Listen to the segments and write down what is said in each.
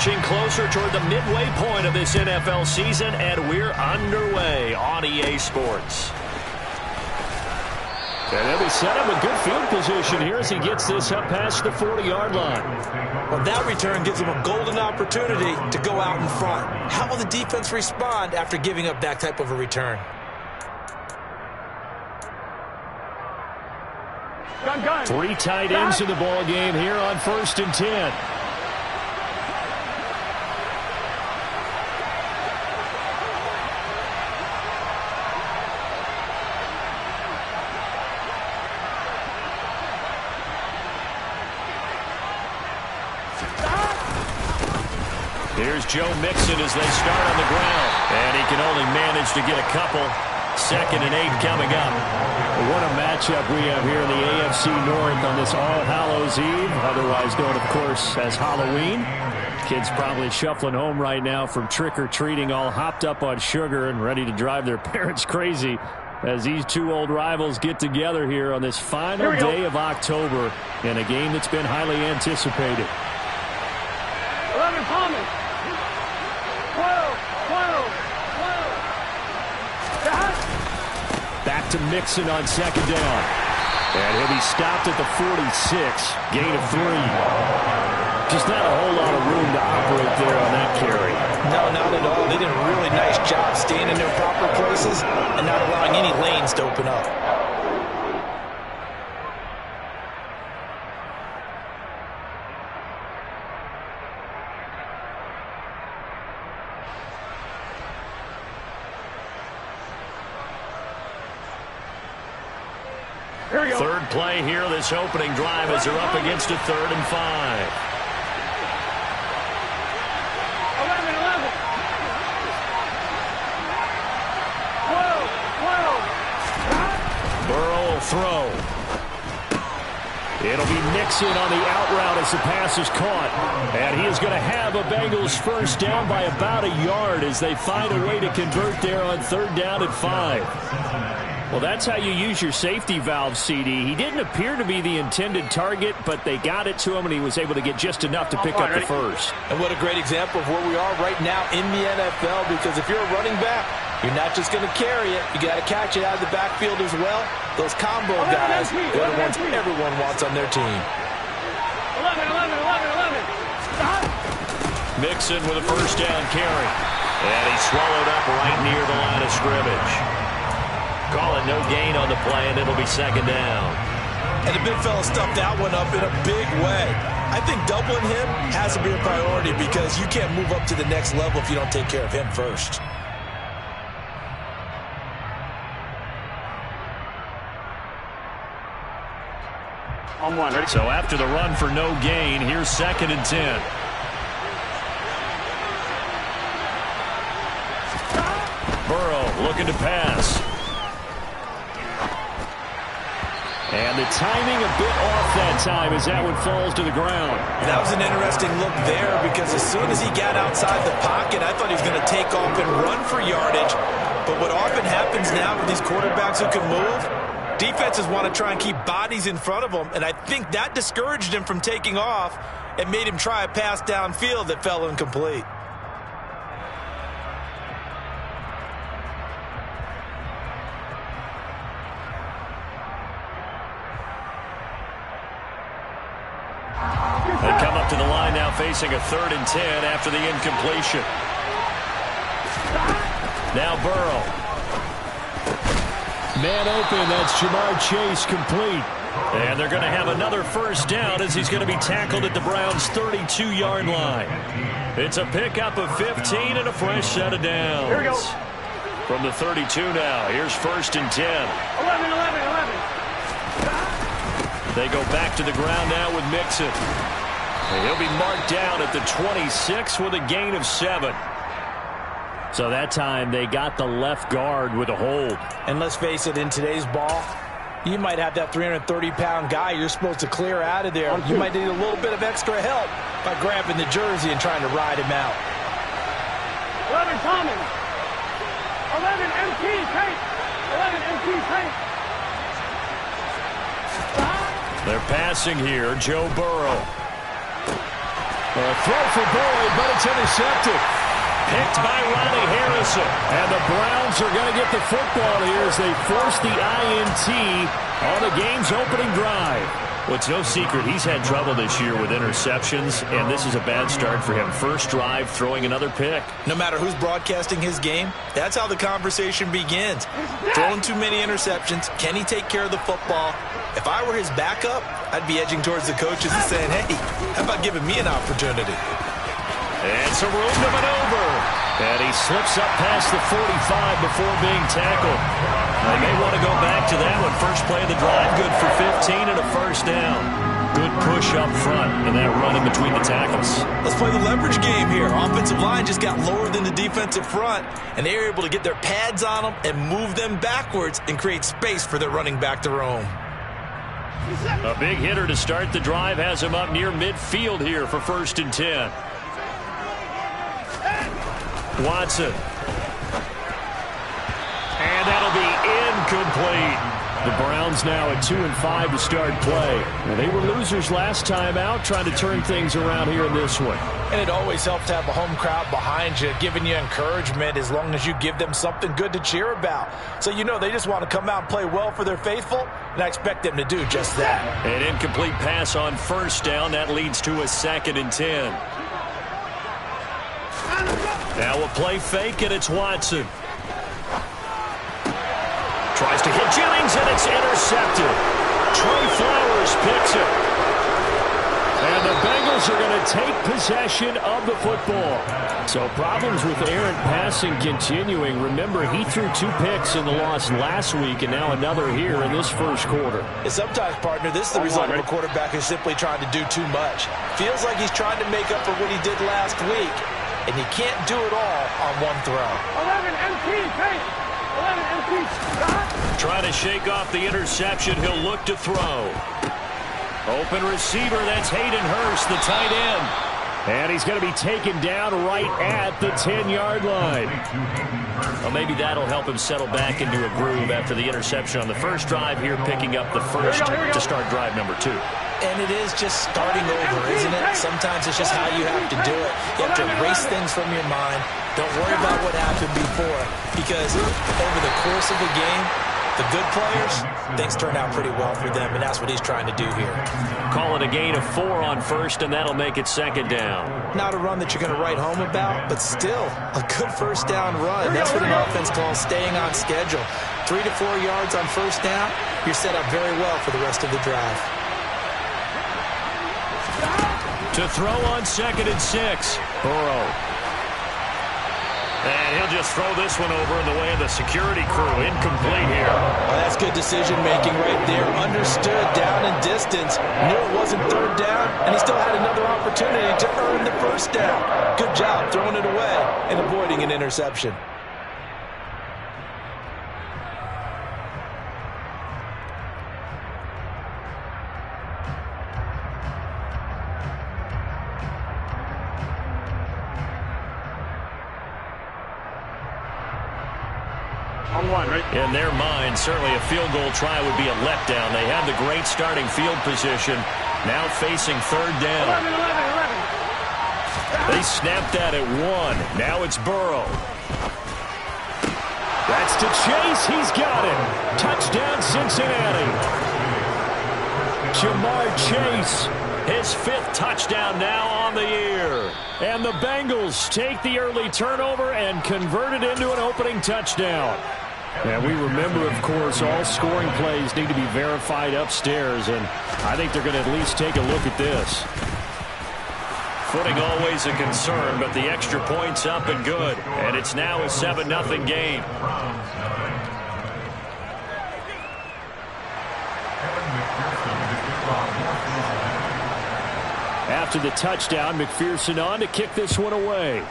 inching closer toward the midway point of this NFL season, and we're underway on EA Sports. And he'll be set up a good field position here as he gets this up past the 40-yard line. Well, that return gives him a golden opportunity to go out in front. How will the defense respond after giving up that type of a return? Three tight ends in the ball game here on 1st and 10. Here's Joe Mixon as they start on the ground. And he can only manage to get a couple. 2nd and 8 coming up. What a matchup we have here in the AFC North on this All Hallows Eve, otherwise known, of course, as Halloween. Kids probably shuffling home right now from trick-or-treating, all hopped up on sugar and ready to drive their parents crazy as these two old rivals get together here on this final day of October in a game that's been highly anticipated. 11 Thomas. 12. Back to Mixon on 2nd down. And he'll be stopped at the 46. Gain of 3. Just not a whole lot of room to operate there on that carry. No, not at all. They did a really nice job staying in their proper places and not allowing any lanes to open up. Third play here, this opening drive as they're up against a 3rd and 5. 11. Burrow will throw. It'll be Mixon on the out route as the pass is caught. And he is going to have a Bengals 1st down by about a yard as they find a way to convert there on 3rd down and 5. Well, that's how you use your safety valve, CD. He didn't appear to be the intended target, but they got it to him, and he was able to get just enough to pick up the 1st. And what a great example of where we are right now in the NFL, because if you're a running back, you're not just going to carry it. You got to catch it out of the backfield as well. Those combo guys, they're the ones everyone wants on their team. 11. Mixon with a 1st down carry. And he's swallowed up right near the line of scrimmage. Call it no gain on the play, and it'll be 2nd down. And the big fella stuffed that one up in a big way. I think doubling him has to be a priority because you can't move up to the next level if you don't take care of him first. On 1. Ready? So after the run for no gain, here's 2nd and 10. Burrow looking to pass. And the timing a bit off that time as that one falls to the ground. That was an interesting look there because as soon as he got outside the pocket, I thought he was going to take off and run for yardage. But what often happens now with these quarterbacks who can move, defenses want to try and keep bodies in front of them. And I think that discouraged him from taking off and made him try a pass downfield that fell incomplete. They come up to the line now facing a 3rd and 10 after the incompletion. Now Burrow. Man open, that's Jamar Chase complete. And they're going to have another 1st down as he's going to be tackled at the Browns' 32-yard line. It's a pickup of 15 and a fresh set of downs. Here we go. From the 32 now, here's 1st and 10. 11. They go back to the ground now with Mixon. And he'll be marked down at the 26 with a gain of 7. So that time they got the left guard with a hold. And let's face it, in today's ball, you might have that 330-pound guy you're supposed to clear out of there. You might need a little bit of extra help by grabbing the jersey and trying to ride him out. 11 Thomas. 11 MT Tate. 11 MT Tate. They're passing here. Joe Burrow. A throw for Boyd, but it's intercepted. Picked by Ronnie Harrison. And the Browns are going to get the football here as they force the INT on the game's opening drive. Well, it's no secret he's had trouble this year with interceptions, and this is a bad start for him. First drive, throwing another pick. No matter who's broadcasting his game, that's how the conversation begins. Throwing too many interceptions. Can he take care of the football? If I were his backup, I'd be edging towards the coaches and saying, hey, how about giving me an opportunity? And some room to maneuver. And he slips up past the 45 before being tackled. They may want to go back to that one. First play of the drive, good for 15 and a first down. Good push up front and that run in between the tackles. Let's play the leverage game here. Offensive line just got lower than the defensive front, and they were able to get their pads on them and move them backwards and create space for their running back to roam. A big hitter to start the drive has him up near midfield here for 1st and 10. Watson. And that'll be incomplete. The Browns now at 2-5 to start play. Well, they were losers last time out, trying to turn things around here in this one. And it always helps to have a home crowd behind you, giving you encouragement as long as you give them something good to cheer about. So you know they just want to come out and play well for their faithful, and I expect them to do just that. An incomplete pass on first down. That leads to a 2nd and 10. Now a play fake, and it's Watson. Tries to hit Jennings, and it's intercepted. Trey Flowers picks it. And the Bengals are going to take possession of the football. So problems with errant passing continuing. Remember, he threw 2 picks in the loss last week, and now another here in this first quarter. And sometimes, partner, this is the result of a quarterback who's simply trying to do too much. Feels like he's trying to make up for what he did last week, and he can't do it all on one throw. 11 MT, paint. 11 MT, stop. Trying to shake off the interception. He'll look to throw. Open receiver, that's Hayden Hurst, the tight end. And he's going to be taken down right at the 10-yard line. Well, maybe that'll help him settle back into a groove after the interception on the first drive here, picking up the first to start drive number 2. And it is just starting over, isn't it? Sometimes it's just how you have to do it. You have to erase things from your mind. Don't worry about what happened before, because over the course of the game, the good players, things turn out pretty well for them, and that's what he's trying to do here. Call it a gain of 4 on first, and that'll make it 2nd down. Not a run that you're going to write home about, but still a good first down run. That's what an offense calls staying on schedule. 3 to 4 yards on first down, you're set up very well for the rest of the drive. To throw on 2nd and 6, Burrow. And he'll just throw this one over in the way of the security crew. Incomplete here. Well, that's good decision-making right there. Understood down and distance. Knew it wasn't 3rd down, and he still had another opportunity to earn the first down. Good job throwing it away and avoiding an interception. In their mind, certainly a field goal try would be a letdown. They have the great starting field position. Now facing 3rd down. 11, 11. They snapped that at 1. Now it's Burrow. That's to Chase. He's got it. Touchdown, Cincinnati. Jamar Chase, his 5th touchdown now on the year. And the Bengals take the early turnover and convert it into an opening touchdown. And we remember, of course, all scoring plays need to be verified upstairs, and I think they're going to at least take a look at this. Footing always a concern, but the extra point's up and good. And it's now a 7-0 game. After the touchdown, McPherson on to kick this one away.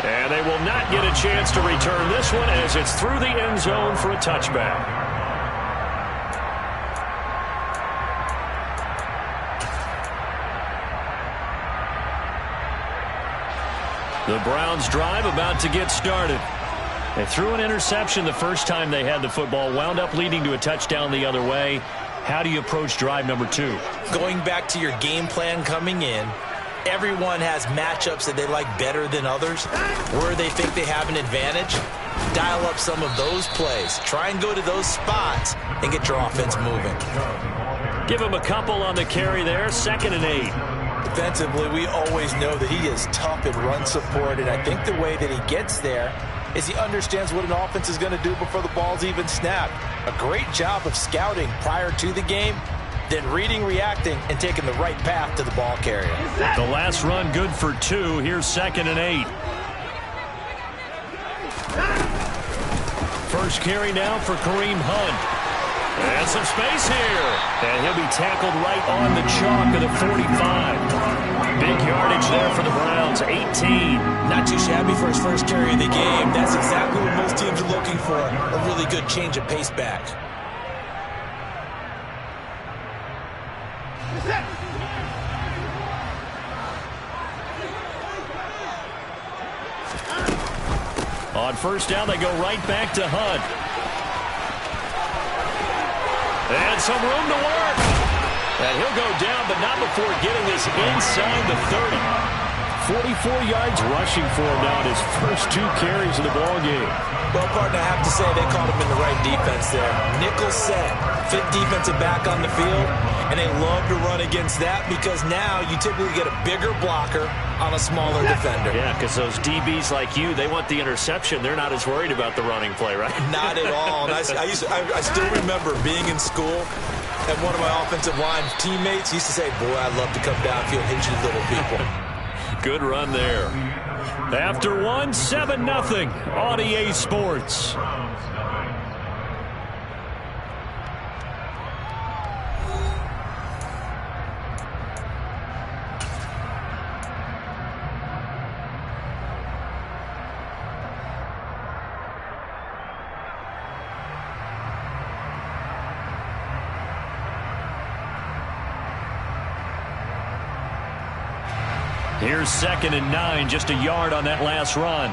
And they will not get a chance to return this one as it's through the end zone for a touchback. The Browns drive about to get started. They threw an interception the first time they had the football, wound up leading to a touchdown the other way. How do you approach drive number 2? Going back to your game plan coming in, everyone has matchups that they like better than others, where they think they have an advantage. Dial up some of those plays. Try and go to those spots and get your offense moving. Give him a couple on the carry there, 2nd and 8. Defensively, we always know that he is tough in run support, and I think the way that he gets there is he understands what an offense is going to do before the ball's even snapped. A great job of scouting prior to the game, then reading, reacting, and taking the right path to the ball carrier. The last run good for 2. Here's 2nd and 8. First carry now for Kareem Hunt. And some space here. And he'll be tackled right on the chalk of the 45. Big yardage there for the Browns, 18. Not too shabby for his first carry of the game. That's exactly what most teams are looking for. A really good change of pace back. On first down, they go right back to Hunt. And some room to work. And he'll go down, but not before getting this inside the 30. 44 yards rushing for him now in his first 2 carries of the ballgame. Well, partner, I have to say they caught him in the right defense there. Nickel set, 5th defensive back on the field, and they love to run against that because now you typically get a bigger blocker on a smaller defender. Yeah, because those DBs like you, they want the interception. They're not as worried about the running play, right? Not at all. And I still remember being in school, and one of my offensive line teammates used to say, boy, I'd love to come downfield and hit you little people. Good run there. After 1, 7-0 on EA Sports. Here's 2nd and 9, just a yard on that last run.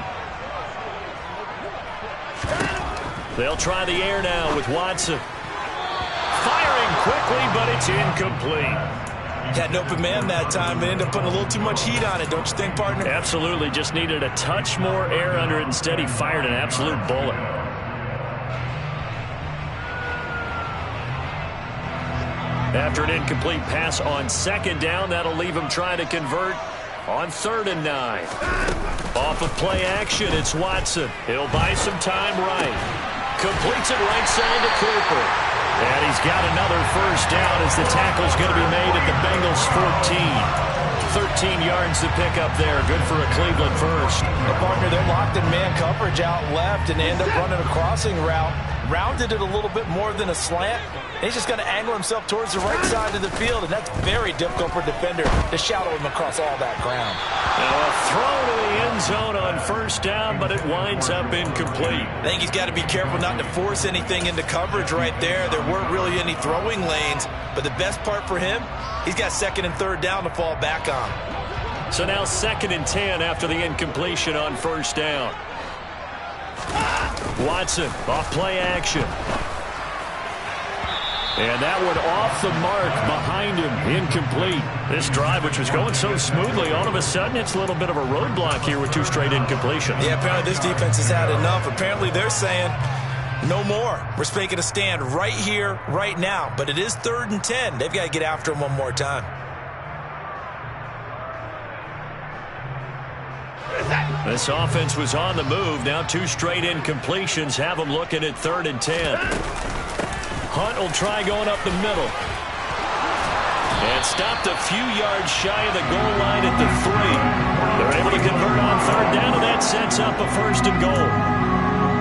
They'll try the air now with Watson. Firing quickly, but it's incomplete. Had an open man that time, but ended up putting a little too much heat on it, don't you think, partner? Absolutely, just needed a touch more air under it. Instead, he fired an absolute bullet. After an incomplete pass on 2nd down, that'll leave him trying to convert on 3rd and 9. Off of play action, it's Watson. He'll buy some time right. Completes it right side to Cooper. And he's got another first down as the tackle's going to be made at the Bengals 14. 13 yards to pick up there. Good for a Cleveland first. The partner, they're locked in man coverage out left, and they end up running a crossing route. Rounded it a little bit more than a slant. And he's just going to angle himself towards the right side of the field, and that's very difficult for a defender to shadow him across all that ground. Now a throw to the end zone on first down, but it winds up incomplete. I think he's got to be careful not to force anything into coverage right there. There weren't really any throwing lanes, but the best part for him, he's got 2nd and 3rd down to fall back on. So now 2nd and 10 after the incompletion on first down. Watson off play action. And that one off the mark behind him, incomplete. This drive, which was going so smoothly, all of a sudden it's a little bit of a roadblock here with 2 straight incompletions. Yeah, apparently this defense has had enough. Apparently they're saying no more. We're making a stand right here, right now. But it is 3rd and 10. They've got to get after him one more time. This offense was on the move. Now 2 straight incompletions have them looking at 3rd and 10. Hunt will try going up the middle. And stopped a few yards shy of the goal line at the 3. They're able to convert on 3rd down, and that sets up a 1st and goal.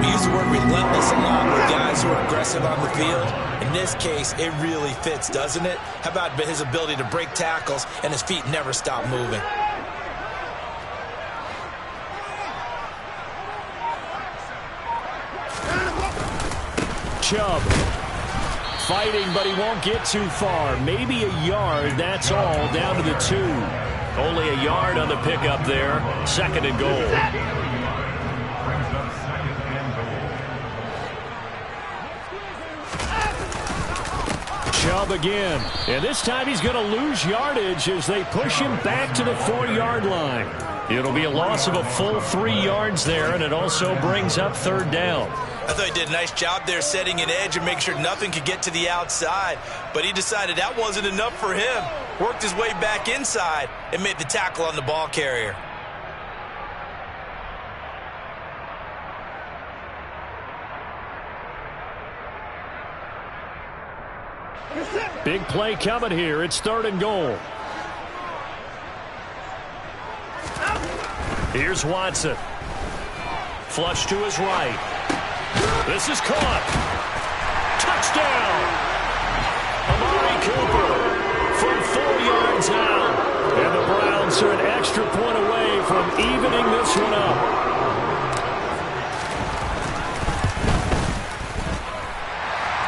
We use the word relentless a lot with guys who are aggressive on the field. In this case, it really fits, doesn't it? How about his ability to break tackles and his feet never stop moving? Chubb fighting, but he won't get too far. Maybe a yard, that's all, down to the 2. Only a yard on the pickup there. 2nd and goal. Chubb again. And this time he's going to lose yardage as they push him back to the 4-yard line. It'll be a loss of a full 3 yards there, and it also brings up 3rd down. I thought he did a nice job there setting an edge and making sure nothing could get to the outside. But he decided that wasn't enough for him. Worked his way back inside and made the tackle on the ball carrier. Big play coming here. It's 3rd and goal. Here's Watson. Flush to his right. This is caught. Touchdown! Amari Cooper from 4 yards out. And the Browns are an extra point away from evening this one up.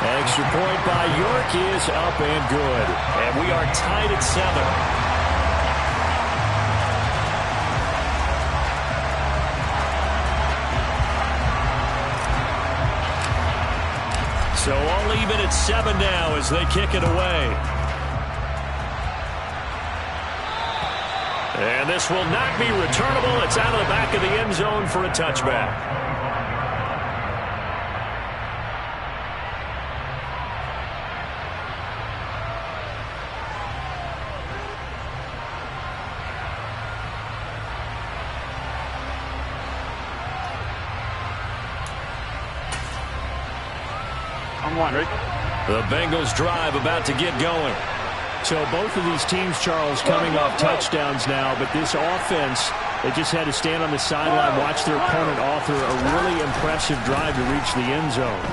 Extra point by York is up and good. And we are tied at 7. So all even at 7 now as they kick it away. And this will not be returnable. It's out of the back of the end zone for a touchback. The Bengals drive about to get going. So both of these teams, Charles, coming off touchdowns now, but this offense, they just had to stand on the sideline, watch their opponent author a really impressive drive to reach the end zone.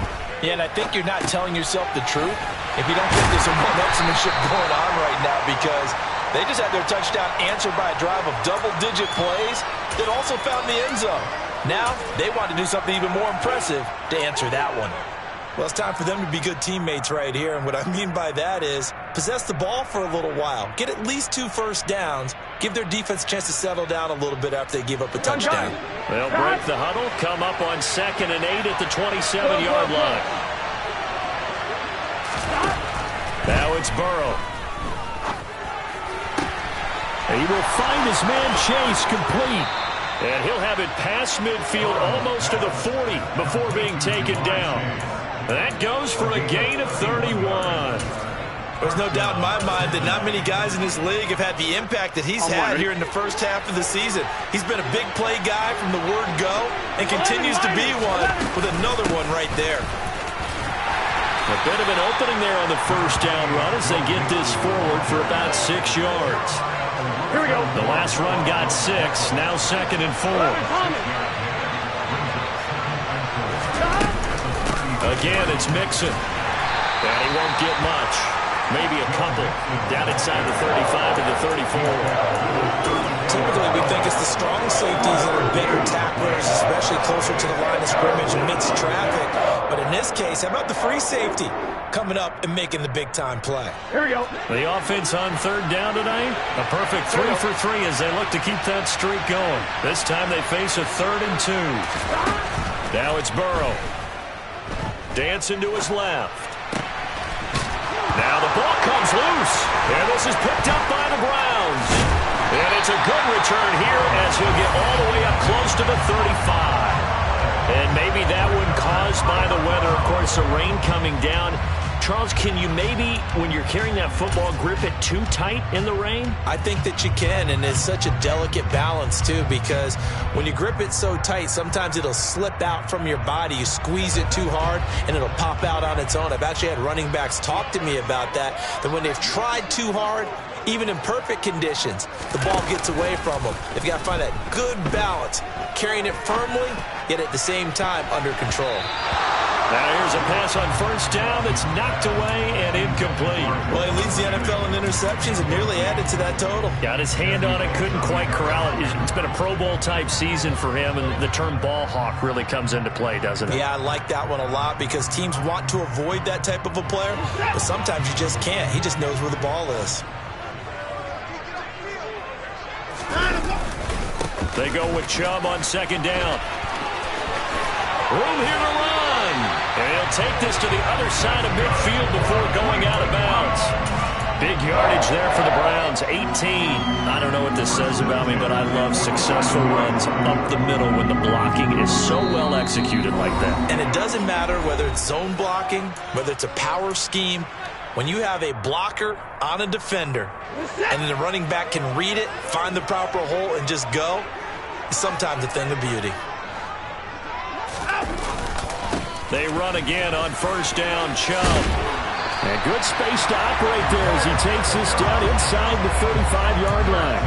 Yeah, and I think you're not telling yourself the truth if you don't think there's some one-upsmanship going on right now, because they just had their touchdown answered by a drive of double-digit plays that also found the end zone. Now they want to do something even more impressive to answer that one. Well, it's time for them to be good teammates right here. And what I mean by that is possess the ball for a little while. Get at least 2 first downs. Give their defense a chance to settle down a little bit after they give up a touchdown. They'll break the huddle, come up on 2nd and 8 at the 27-yard line. Now it's Burrow. He will find his man Chase complete. And he'll have it past midfield almost to the 40 before being taken down. That goes for a gain of 31. There's no doubt in my mind that not many guys in this league have had the impact that he's had here in the first half of the season. He's been a big play guy from the word go and continues to be one with another one right there. A bit of an opening there on the first down run as they get this forward for about 6 yards. Here we go. The last run got 6, now 2nd and 4. Again, it's Mixon. And he won't get much. Maybe a couple. Down inside the 35 to the 34. Typically, we think it's the strong safeties that are bigger tacklers, especially closer to the line of scrimmage amidst traffic. But in this case, how about the free safety coming up and making the big-time play? Here we go. The offense on 3rd down tonight. A perfect 3 for 3 as they look to keep that streak going. This time they face a 3rd and 2. Now it's Burrow. Dancing to his left. Now the ball comes loose. And this is picked up by the Browns. And it's a good return here as he'll get all the way up close to the 35. And maybe that one caused by the weather. Of course, the rain coming down. Charles, can you maybe, when you're carrying that football, grip it too tight in the rain? I think that you can, and it's such a delicate balance, too, because when you grip it so tight, sometimes it'll slip out from your body. You squeeze it too hard, and it'll pop out on its own. I've actually had running backs talk to me about that when they've tried too hard, even in perfect conditions, the ball gets away from them. They've got to find that good balance, carrying it firmly, yet at the same time under control. Now here's a pass on 1st down that's knocked away and incomplete. Well, he leads the NFL in interceptions and nearly added to that total. Got his hand on it, couldn't quite corral it. It's been a Pro Bowl-type season for him, and the term ball hawk really comes into play, doesn't it? Yeah, I like that one a lot because teams want to avoid that type of a player, but sometimes you just can't. He just knows where the ball is. They go with Chubb on 2nd down. Room here to run. And he'll take this to the other side of midfield before going out of bounds. Big yardage there for the Browns, 18. I don't know what this says about me, but I love successful runs up the middle when the blocking is so well executed like that. And it doesn't matter whether it's zone blocking, whether it's a power scheme. When you have a blocker on a defender and then the running back can read it, find the proper hole, and just go, it's sometimes a thing of beauty. They run again on first down, Chubb. And good space to operate there as he takes this down inside the 35-yard line.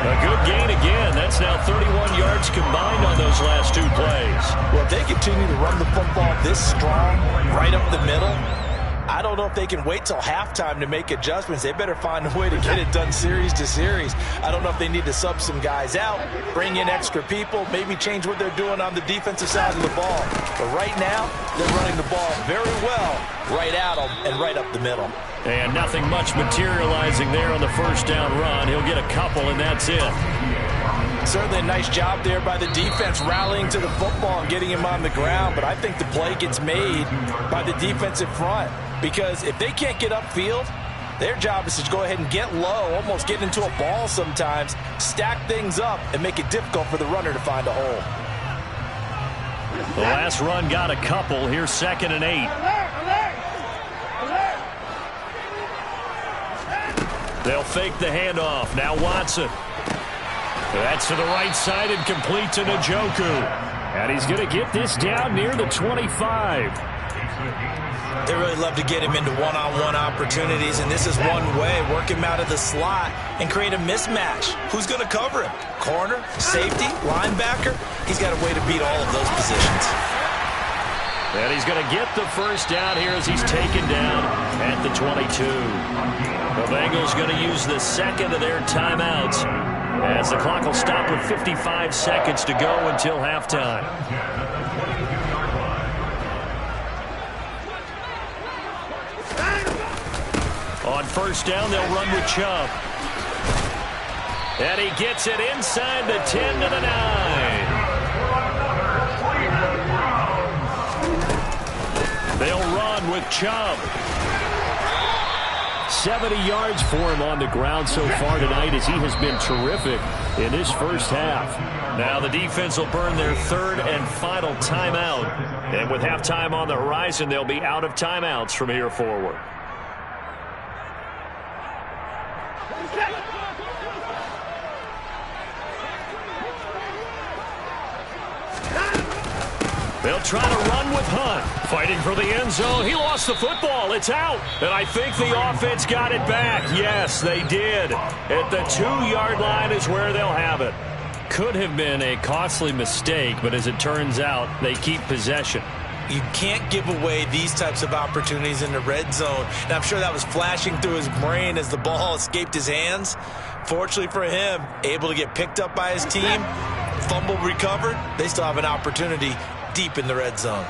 A good gain again. That's now 31 yards combined on those last 2 plays. Well, if they continue to run the football this strong, right up the middle, I don't know if they can wait till halftime to make adjustments. They better find a way to get it done series to series. I don't know if they need to sub some guys out, bring in extra people, maybe change what they're doing on the defensive side of the ball. But right now, they're running the ball very well right at them and right up the middle. And nothing much materializing there on the first down run. He'll get a couple, and that's it. Certainly a nice job there by the defense rallying to the football and getting him on the ground. But I think the play gets made by the defensive front. Because if they can't get upfield, their job is to go ahead and get low, almost get into a ball sometimes, stack things up, and make it difficult for the runner to find a hole. The last run got a couple. Here's 2nd and 8. They'll fake the handoff. Now Watson. That's to the right side and complete to Njoku. And he's going to get this down near the 25. They really love to get him into one-on-one opportunities, and this is one way. Work him out of the slot and create a mismatch. Who's going to cover him? Corner, safety, linebacker? He's got a way to beat all of those positions. And he's going to get the first down here as he's taken down at the 22. The Bengals going to use the second of their timeouts as the clock will stop with 55 seconds to go until halftime. On first down, they'll run with Chubb. And he gets it inside the 10 to the 9. They'll run with Chubb. 70 yards for him on the ground so far tonight as he has been terrific in this first half. Now the defense will burn their 3rd and final timeout. And with halftime on the horizon, they'll be out of timeouts from here forward. They'll try to run with Hunt. Fighting for the end zone. He lost the football. It's out. And I think the offense got it back. Yes, they did. At the 2-yard line is where they'll have it. Could have been a costly mistake, but as it turns out, they keep possession. You can't give away these types of opportunities in the red zone. And I'm sure that was flashing through his brain as the ball escaped his hands. Fortunately for him, able to get picked up by his team, fumble recovered. They still have an opportunity deep in the red zone.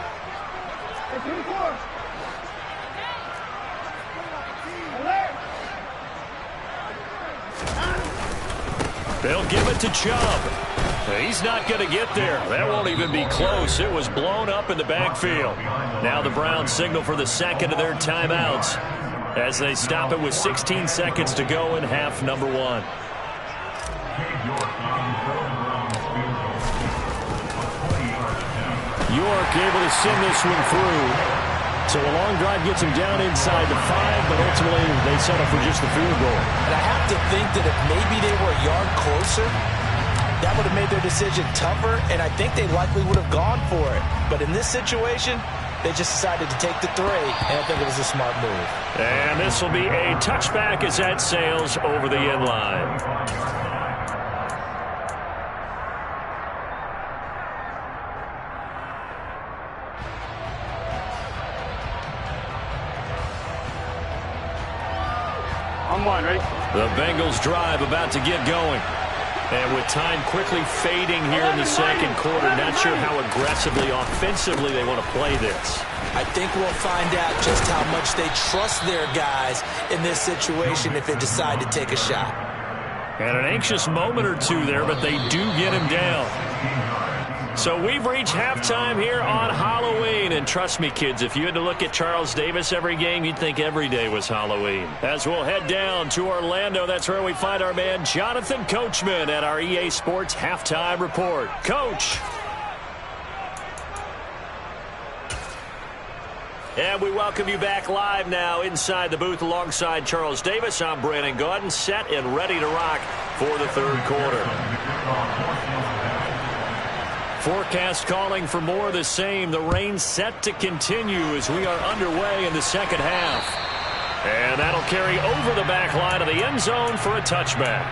They'll give it to Chubb. He's not going to get there. That won't even be close. It was blown up in the backfield. Now the Browns signal for the second of their timeouts as they stop it with 16 seconds to go in half number 1. York able to send this one through. So a long drive gets him down inside the 5, but ultimately they settle for just the field goal. And I have to think that if maybe they were a yard closer, that would have made their decision tougher, and I think they likely would have gone for it. But in this situation, they just decided to take the 3, and I think it was a smart move. And this will be a touchback as that sails over the end line. The Bengals drive about to get going. And with time quickly fading here in the second quarter, not sure how aggressively, offensively they want to play this. I think we'll find out just how much they trust their guys in this situation if they decide to take a shot. And an anxious moment or two there, but they do get him down. So we've reached halftime here on Halloween. And trust me, kids, if you had to look at Charles Davis every game, you'd think every day was Halloween. As we'll head down to Orlando, that's where we find our man Jonathan Coachman at our EA Sports Halftime Report. Coach. And we welcome you back live now inside the booth alongside Charles Davis. I'm Brandon Gaudin, set and ready to rock for the third quarter. Forecast calling for more of the same. The rain set to continue as we are underway in the second half. And that'll carry over the back line of the end zone for a touchback.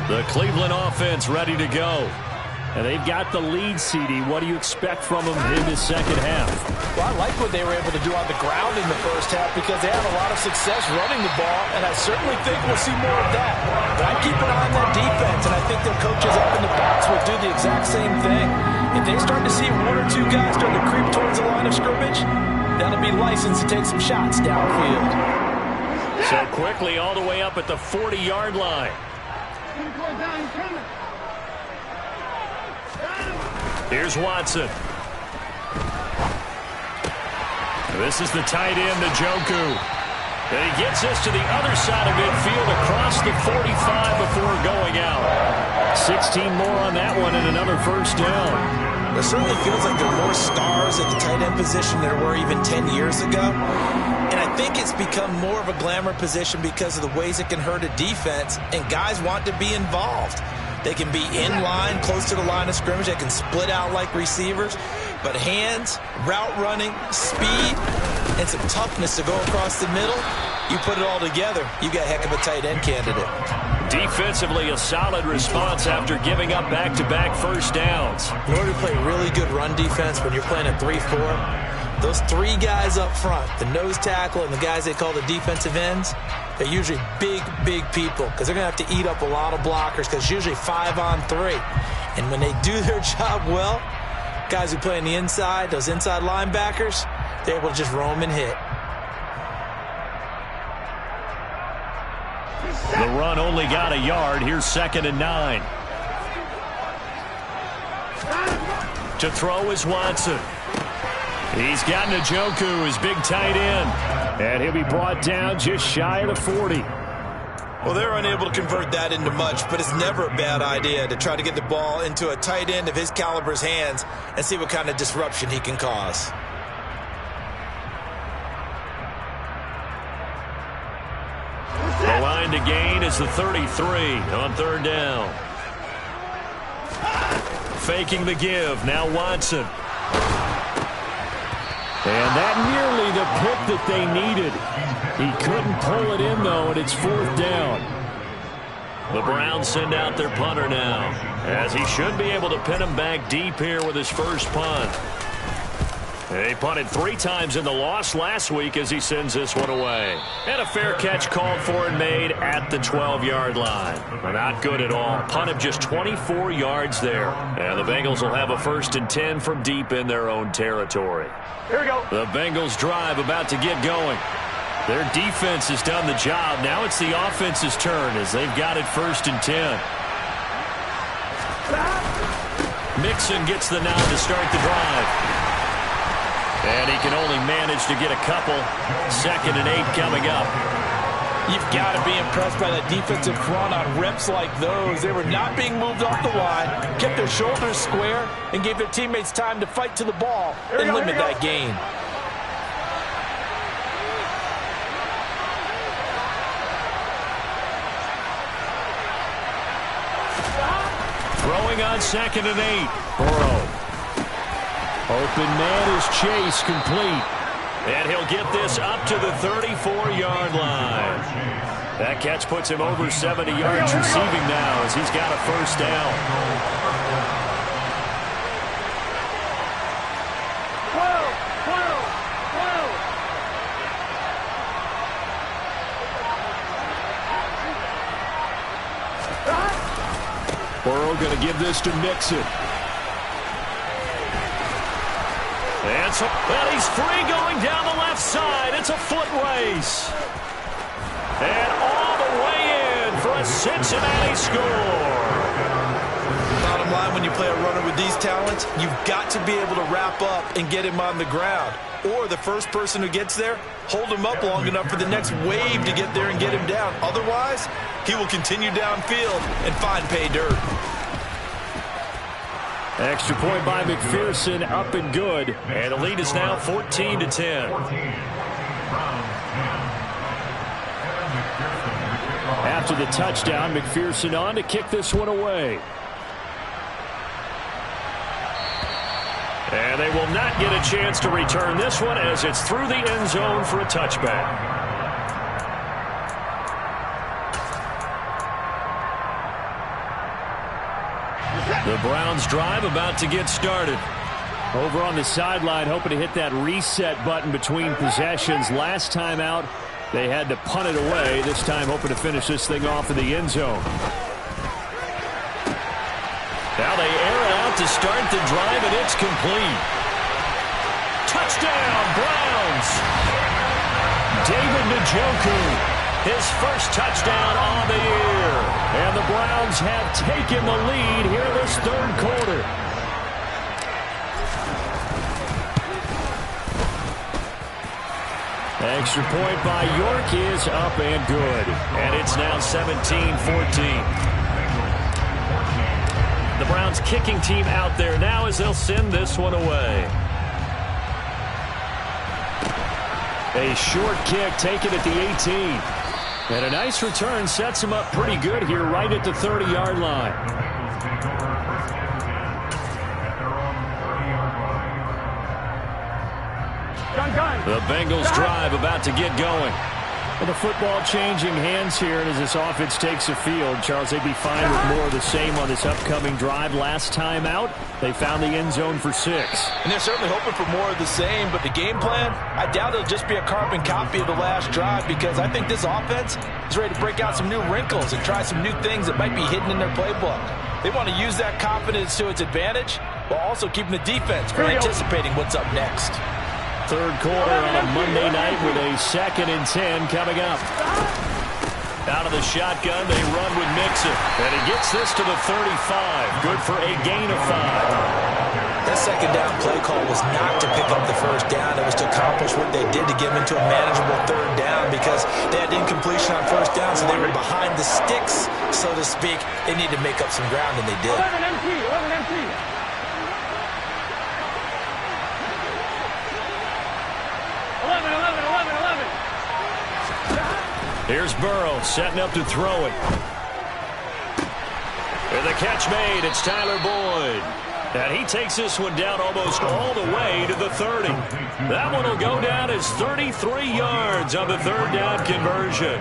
The Cleveland offense ready to go. And they've got the lead, CD. What do you expect from them in the second half? Well, I like what they were able to do on the ground in the first half because they had a lot of success running the ball, and I certainly think we'll see more of that. But I keep an eye on that defense, and I think their coaches up in the box will do the exact same thing. If they start to see one or two guys start to creep towards the line of scrimmage, that'll be licensed to take some shots downfield. So quickly all the way up at the 40-yard line. Here's Watson. This is the tight end, Njoku. And he gets this to the other side of midfield across the 45 before going out. 16 more on that one and another first down. It certainly feels like there are more stars at the tight end position than there were even 10 years ago. And I think it's become more of a glamour position because of the ways it can hurt a defense, and guys want to be involved. They can be in line, close to the line of scrimmage. They can split out like receivers. But hands, route running, speed, and some toughness to go across the middle, you put it all together, you got a heck of a tight end candidate. Defensively, a solid response after giving up back-to-back first downs. In order to play really good run defense when you're playing a 3-4, those three guys up front, the nose tackle and the guys they call the defensive ends, they're usually big, big people because they're going to have to eat up a lot of blockers because it's usually 5-on-3. And when they do their job well, guys who play on the inside, those inside linebackers, they're able to just roam and hit. The run only got a yard. Here's 2nd and 9. To throw is Watson. He's got Njoku, his big tight end. And he'll be brought down just shy of the 40. Well, they're unable to convert that into much, but it's never a bad idea to try to get the ball into a tight end of his caliber's hands and see what kind of disruption he can cause. The line to gain is the 33 on third down. Faking the give. Now Watson. And that nearly the pick that they needed. He couldn't pull it in, though, and it's 4th down. The Browns send out their punter now, as he should be able to pin him back deep here with his first punt. He punted 3 times in the loss last week as he sends this one away. And a fair catch called for and made at the 12-yard line. Not good at all. Punt of just 24 yards there. And the Bengals will have a 1st and 10 from deep in their own territory. Here we go. The Bengals drive about to get going. Their defense has done the job. Now it's the offense's turn as they've got it 1st and 10. Mixon gets the nod to start the drive. And he can only manage to get a couple. 2nd and 8 coming up. You've got to be impressed by that defensive front on reps like those. They were not being moved off the line, kept their shoulders square, and gave their teammates time to fight to the ball and limit that gain. Throwing on 2nd and 8. Burrow. Open man is Chase, complete. And he'll get this up to the 34-yard line. That catch puts him over 70 yards receiving now as he's got a 1st down. 12. Burrow going to give this to Mixon. And he's free going down the left side. It's a foot race. And all the way in for a Cincinnati score. Bottom line, when you play a runner with these talents, you've got to be able to wrap up and get him on the ground. Or the first person who gets there, hold him up long enough for the next wave to get there and get him down. Otherwise, he will continue downfield and find pay dirt. Extra point by McPherson, up and good. And the lead is now 14-10. After the touchdown, McPherson on to kick this one away. And they will not get a chance to return this one as it's through the end zone for a touchback. The Browns drive about to get started. Over on the sideline, hoping to hit that reset button between possessions. Last time out, they had to punt it away. This time, hoping to finish this thing off in the end zone. Now they air it out to start the drive, and it's complete. Touchdown, Browns! David Njoku, his first touchdown on the year. And the Browns have taken the lead here in this third quarter. Extra point by York is up and good. And it's now 17-14. The Browns kicking team out there now as they'll send this one away. A short kick taken at the 18. And a nice return sets him up pretty good here right at the 30-yard line. The Bengals drive about to get going. Well, the football changing hands here, and as this offense takes the field, Charles, they'd be fine with more of the same on this upcoming drive. Last time out, they found the end zone for 6. And they're certainly hoping for more of the same, but the game plan, I doubt it'll just be a carbon copy of the last drive, because I think this offense is ready to break out some new wrinkles and try some new things that might be hidden in their playbook. They want to use that confidence to its advantage while also keeping the defense from anticipating what's up next. Third quarter on a Monday night with a 2nd and 10 coming up. Out of the shotgun, they run with Mixon. And he gets this to the 35. Good for a gain of 5. That second down play call was not to pick up the first down. It was to accomplish what they did to get them into a manageable third down, because they had incompletion on first down, so they were behind the sticks, so to speak. They need to make up some ground, and they did. 11 empty. Here's Burrow setting up to throw it. And the catch made. It's Tyler Boyd. And he takes this one down almost all the way to the 30. That one will go down as 33 yards on the third down conversion.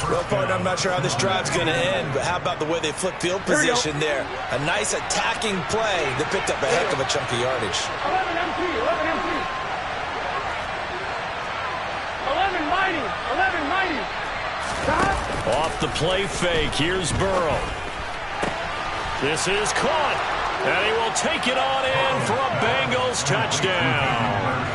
Well, partner, I'm not sure how this drive's going to end, but how about the way they flipped field position there? A nice attacking play that picked up a heck of a chunk of yardage. 11 empty. 11 mighty. Off the play fake, here's Burrow. This is caught, and he will take it on in for a Bengals touchdown.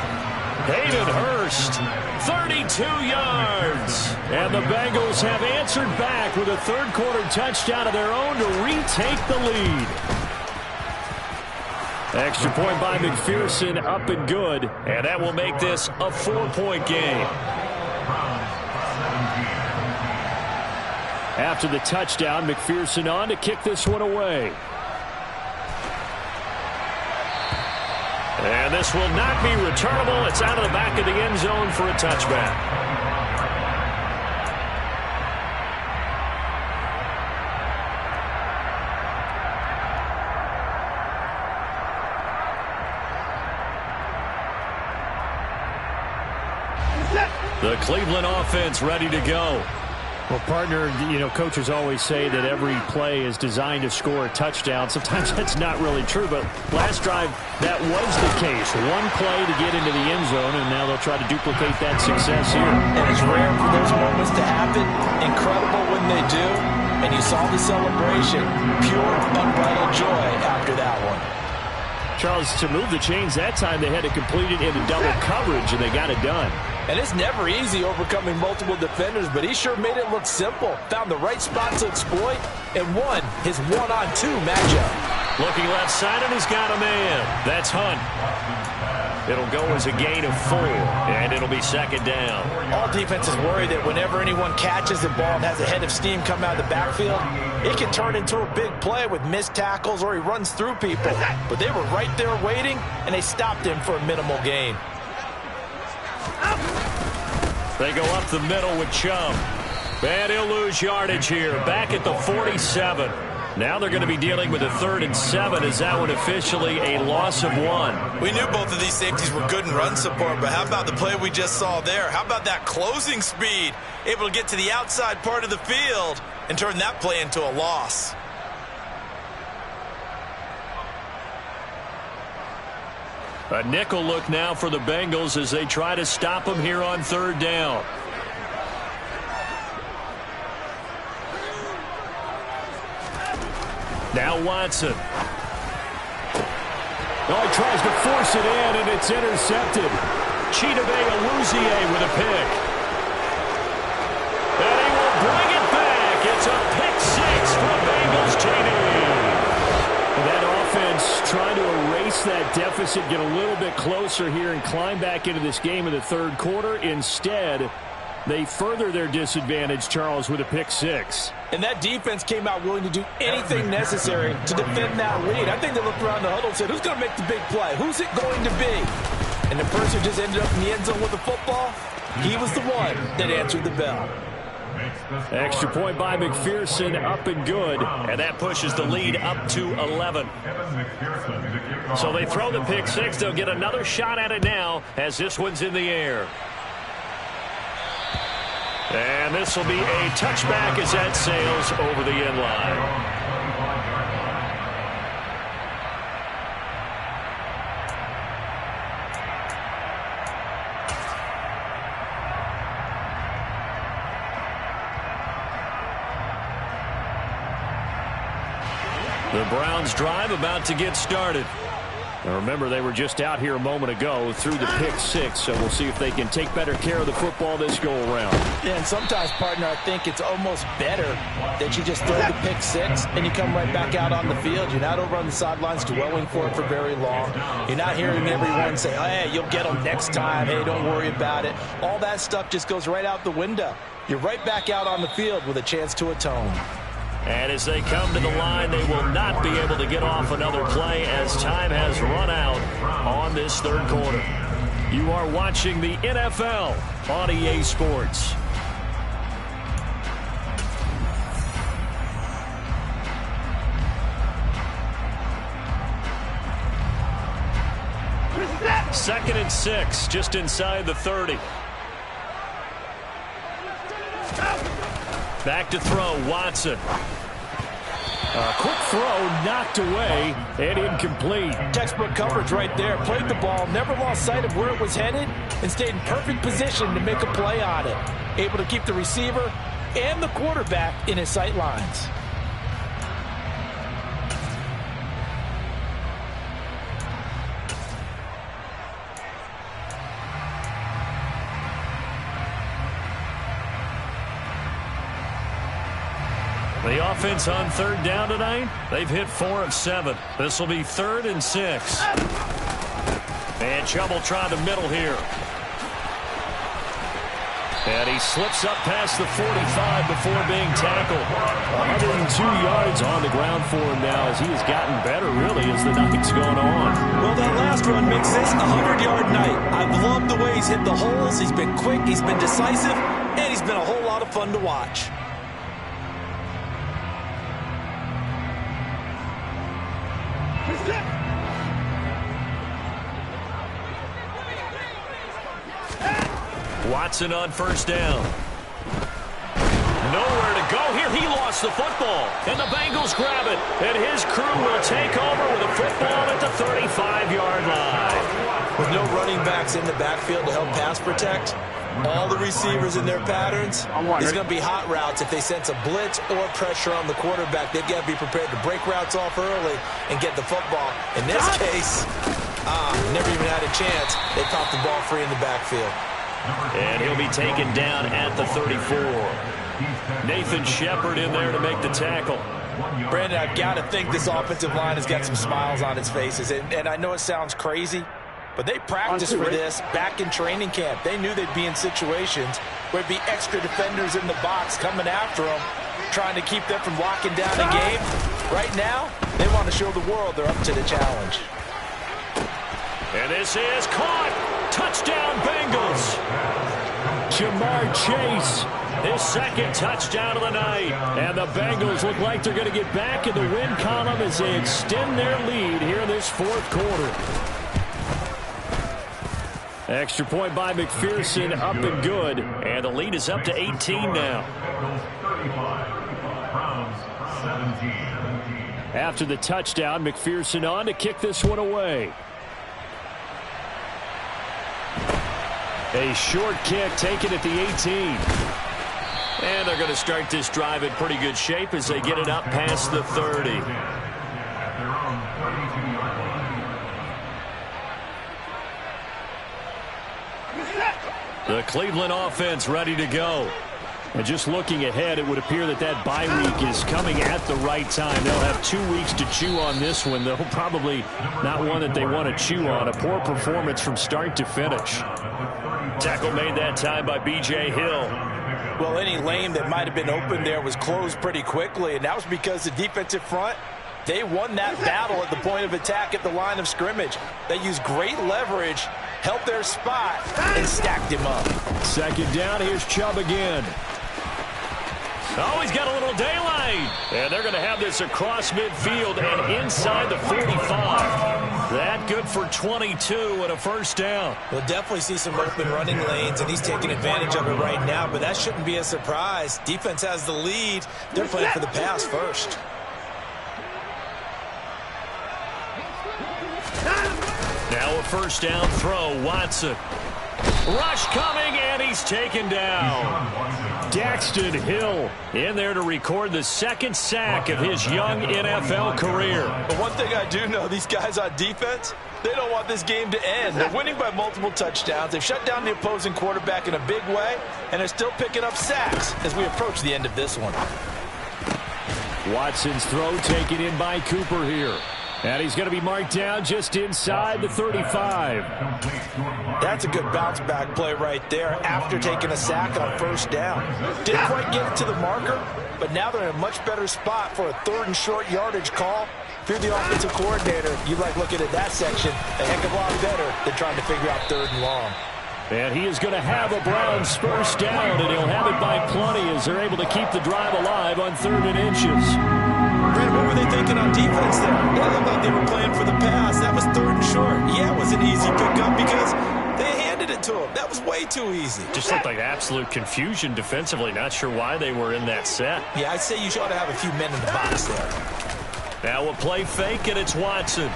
Hayden Hurst, 32 yards. And the Bengals have answered back with a third quarter touchdown of their own to retake the lead. Extra point by McPherson, up and good. And that will make this a 4-point game. After the touchdown, McPherson on to kick this one away. And this will not be returnable. It's out of the back of the end zone for a touchback. The Cleveland offense ready to go. Well, partner, coaches always say that every play is designed to score a touchdown. Sometimes that's not really true, but last drive, that was the case. One play to get into the end zone, and now they'll try to duplicate that success here. And it's rare for those moments to happen. Incredible when they do. And you saw the celebration. Pure, unbridled joy after that one. Charles, to move the chains that time, they had to complete it into double coverage, and they got it done. And it's never easy overcoming multiple defenders, but he sure made it look simple. Found the right spot to exploit and won his one-on-two matchup. Looking left side, and he's got a man. That's Hunt. It'll go as a gain of 4, and it'll be second down. All defenses worry that whenever anyone catches the ball and has a head of steam come out of the backfield, it can turn into a big play with missed tackles or he runs through people. But they were right there waiting, and they stopped him for a minimal gain. They go up the middle with Chubb. And he'll lose yardage here. Back at the 47. Now they're going to be dealing with a 3rd and 7. Is that one officially a loss of 1? We knew both of these safeties were good in run support, but how about the play we just saw there? How about that closing speed? Able to get to the outside part of the field and turn that play into a loss. A nickel look now for the Bengals as they try to stop them here on 3rd down. Now Watson. Oh, he tries to force it in, and it's intercepted. Chidobe Awuzie with a pick. And he will bring it back. It's a pick 6 for Bengals TD. That offense trying to erase that deficit, get a little bit closer here, and climb back into this game in the 3rd quarter. Instead, they further their disadvantage, Charles, with a pick 6. And that defense came out willing to do anything necessary to defend that lead. I think they looked around the huddle and said, who's going to make the big play? Who's it going to be? And the person who just ended up in the end zone with the football, he was the one that answered the bell. Extra point by McPherson, up and good. And that pushes the lead up to 11. So they throw the pick 6. They'll get another shot at it now as this one's in the air. And this will be a touchback as that sails over the end line. The Browns drive about to get started. Now remember, they were just out here a moment ago through the pick 6, so we'll see if they can take better care of the football this go-around. Yeah, and sometimes, partner, I think it's almost better that you just throw the pick 6 and you come right back out on the field. You're not over on the sidelines dwelling for it for very long. You're not hearing everyone say, oh, hey, you'll get them next time. Hey, don't worry about it. All that stuff just goes right out the window. You're right back out on the field with a chance to atone. And as they come to the line, they will not be able to get off another play as time has run out on this 3rd quarter. You are watching the NFL on EA Sports. Second and 6, just inside the 30. Back to throw, Watson. A quick throw knocked away and incomplete. Textbook coverage right there. Played the ball, never lost sight of where it was headed, and stayed in perfect position to make a play on it. Able to keep the receiver and the quarterback in his sight lines. The offense on 3rd down tonight, they've hit 4 of 7. This will be 3rd and 6. And Chubb will try the middle here. And he slips up past the 45 before being tackled. 102 yards on the ground for him now as he has gotten better, really, as the night's gone on. Well, that last run makes this a 100-yard night. I've loved the way he's hit the holes. He's been quick, he's been decisive, and he's been a whole lot of fun to watch. Watson on 1st down. Nowhere to go here. He lost the football. And the Bengals grab it. And his crew will take over with a football at the 35-yard line. With no running backs in the backfield to help pass protect, All the receivers in their patterns, there's going to be hot routes. If they sense a blitz or pressure on the quarterback, they've got to be prepared to break routes off early and get the football. In this case, never even had a chance. They popped the ball free in the backfield. And he'll be taken down at the 34. Nathan Shepard in there to make the tackle. Brandon, I've got to think this offensive line has got some smiles on its faces. And I know it sounds crazy, but they practiced for this back in training camp. They knew they'd be in situations where there'd be extra defenders in the box coming after them, trying to keep them from locking down a game. Right now, they want to show the world they're up to the challenge. And this is caught. Touchdown, Bengals. Jamar Chase, His second touchdown of the night. and the Bengals look like they're going to get back in the win column as they extend their lead here in this fourth quarter. Extra point by McPherson, up and good. And the lead is up to 18 now. After the touchdown, McPherson on to kick this one away. A short kick taken at the 18. And they're going to start this drive in pretty good shape as they get it up past the 30. The Cleveland offense ready to go. And just looking ahead, it would appear that that bye week is coming at the right time. They'll have 2 weeks to chew on this one, though probably not one that they want to chew on. A poor performance from start to finish. Tackle made that time by B.J. Hill. Well, any lane that might have been open there was closed pretty quickly, and that was because the defensive front, they won that battle at the point of attack at the line of scrimmage. They used great leverage, held their spot, and stacked him up. Second down, here's Chubb again. Oh, he's got a little daylight. And they're going to have this across midfield and inside the 45. That good for 22 and a first down. We'll definitely see some open running lanes, and he's taking advantage of it right now, but that shouldn't be a surprise. Defense has the lead. They're playing for the pass first. Now a first down throw, Watson. Rush coming, and he's taken down. Daxton Hill In there to record the second sack of his young NFL career. But one thing I do know, these guys on defense, they don't want this game to end. They're winning by multiple touchdowns. They've shut down the opposing quarterback in a big way, and they're still picking up sacks as we approach the end of this one. Watson's throw taken in by Cooper here. And he's going to be marked down just inside the 35. That's a good bounce-back play right there after taking a sack on first down. Didn't quite get it to the marker, but now they're in a much better spot for a third and short yardage call. If you're the offensive coordinator, you like looking at that section a heck of a lot better than trying to figure out third and long. And he is going to have a Browns first down, and he'll have it by plenty as they're able to keep the drive alive on 3rd and inches. Brad, what were they thinking on defense there? That looked like they were playing for the pass. That was 3rd and short. Yeah, it was an easy pickup because they handed it to him. That was way too easy. Just looked like absolute confusion defensively. Not sure why they were in that set. Yeah, I'd say you ought to have a few men in the box there. Now a play fake, and it's Watson.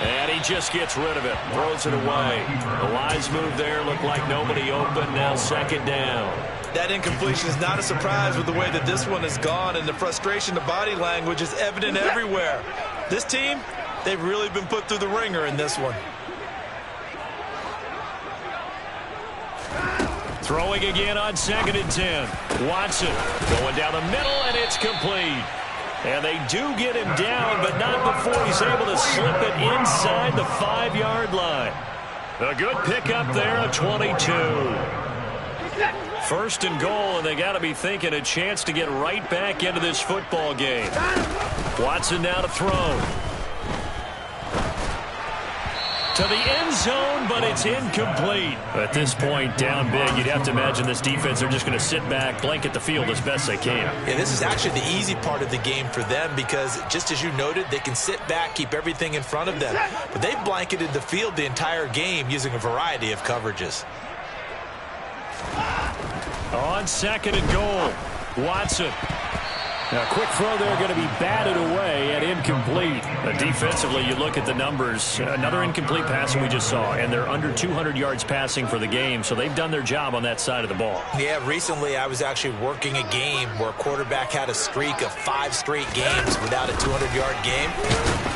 And he just gets rid of it, throws it away. The wise move there, looked like nobody open, now second down. That incompletion is not a surprise with the way that this one has gone, and the frustration, the body language is evident everywhere. This team, they've really been put through the ringer in this one. Throwing again on 2nd and 10. Watson going down the middle, and it's complete. And they do get him down, but not before he's able to slip it inside the 5-yard line. A good pickup there of 22. 1st and goal, and they got to be thinking a chance to get right back into this football game. Watson now to throw. To the end zone, but it's incomplete. At this point, down big, you'd have to imagine this defense are just going to sit back, blanket the field as best they can. Yeah, this is actually the easy part of the game for them because, just as you noted, they can sit back, keep everything in front of them. But they've blanketed the field the entire game using a variety of coverages. On 2nd and goal, Watson. A quick throw there going to be batted away and incomplete. Defensively, you look at the numbers. Another incomplete pass we just saw, and they're under 200 yards passing for the game, so they've done their job on that side of the ball. Yeah, recently I was actually working a game where a quarterback had a streak of 5 straight games without a 200-yard game,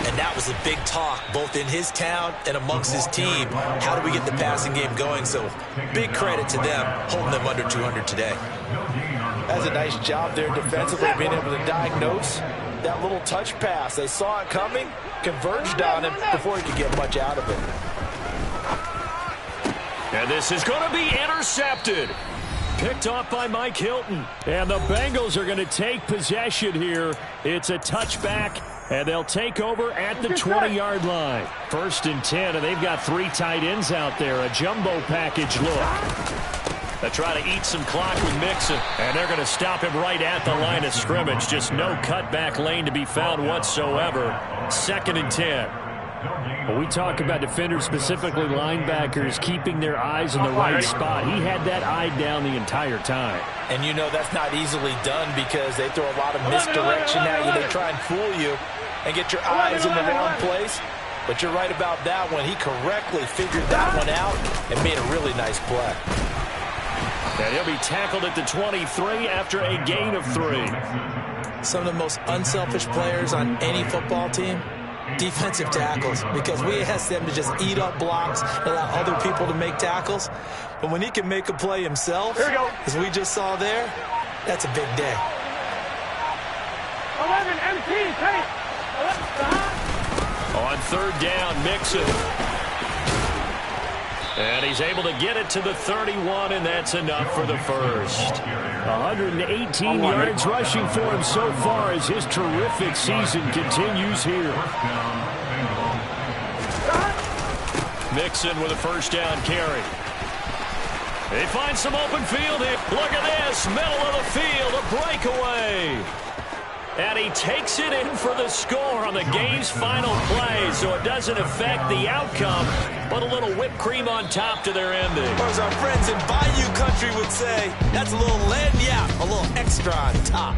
and that was a big talk both in his town and amongst his team. How do we get the passing game going? So big credit to them holding them under 200 today. That's a nice job there defensively, being able to diagnose that little touch pass. They saw it coming, converged on him before he could get much out of it. And this is going to be intercepted. Picked off by Mike Hilton. And the Bengals are going to take possession here. It's a touchback, and they'll take over at the 20-yard line. 1st and 10, and they've got 3 tight ends out there. A jumbo package look. They try to eat some clock with Mixon, and they're going to stop him right at the line of scrimmage. Just no cutback lane to be found whatsoever. 2nd and 10. When we talk about defenders, specifically linebackers, keeping their eyes in the right spot, he had that eye down the entire time. And you know that's not easily done because they throw a lot of misdirection at you. They try and fool you and get your eyes in the wrong place. But you're right about that one. He correctly figured that one out and made a really nice play. And he'll be tackled at the 23 after a gain of 3. Some of the most unselfish players on any football team, defensive tackles, because we ask them to just eat up blocks, allow other people to make tackles. But when he can make a play himself, as we just saw there, that's a big day. 11 MT, take. On 3rd down, Mixon. And he's able to get it to the 31, and that's enough for the first. 118 yards rushing for him so far as his terrific season continues here. Mixon with a 1st down carry. They find some open field here. Look at this, middle of the field, a breakaway. And he takes it in for the score on the game's final play, so it doesn't affect the outcome, but a little whipped cream on top to their ending. Or as our friends in Bayou Country would say, that's a little lagniappe, a little extra on top.